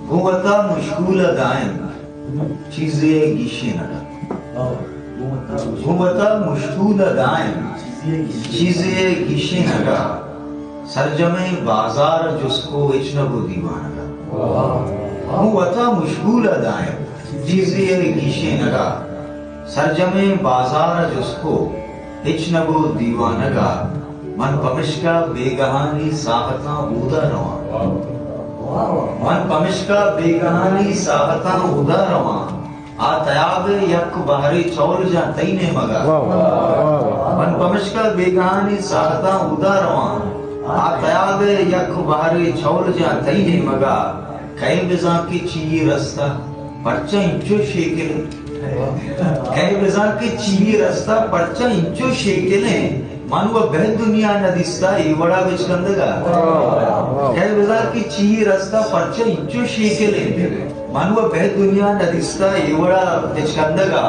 گوتا مشغول دائم چیزیں گیشے نگا گوتا مشغول دائم چیزیں گیشے نگا سرجمے بازار جس کو اچنبو دیوانگا گوتا مشغول دائم چیزیں گیشے نگا سرجمے بازار جس کو اچنبو دیوانگا من پمشکا بیگہانی ساختاں اودا رواں من پمشکا بیگہانی ساختاں اودا رواں آتیاب یک بہری چول جا تینے مگا من پمشکا بیگہانی ساختاں اودا رواں آتیاب یک بہری چول جا تینے مگا کئی بزاں کی چیئی رستہ پرچہ انچو شیکلے کئی بزاں کی چیئی رستہ پرچہ انچو شیکلے مانو بہت دنیا ندیستا ایوڑا بچکندگا کئی بزار کی چیئی رستہ پرچہ انچو شیکلے مانو بہت دنیا ندیستا ایوڑا بچکندگا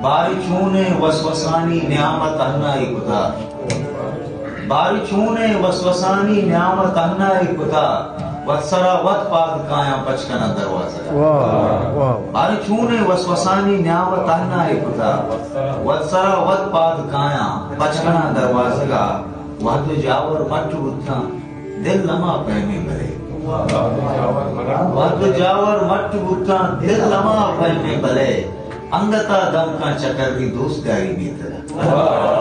باری چونے وسوسانی نعمت انائی کتا باری چونے وسوسانی نعمت انائی کتا وطسرا وط پاد کایا پچکنا دروازہ باری چونے وسوسانی نعمت انائی کتا وطسرا وط پاد کایا پچکنا دروازہ وحد جاور مٹ بتھا دل لما پہنے بلے وحد جاور مٹ بتھا دل لما پہنے بلے انگتا دم کا چکر بھی دوست گاری بھی تھا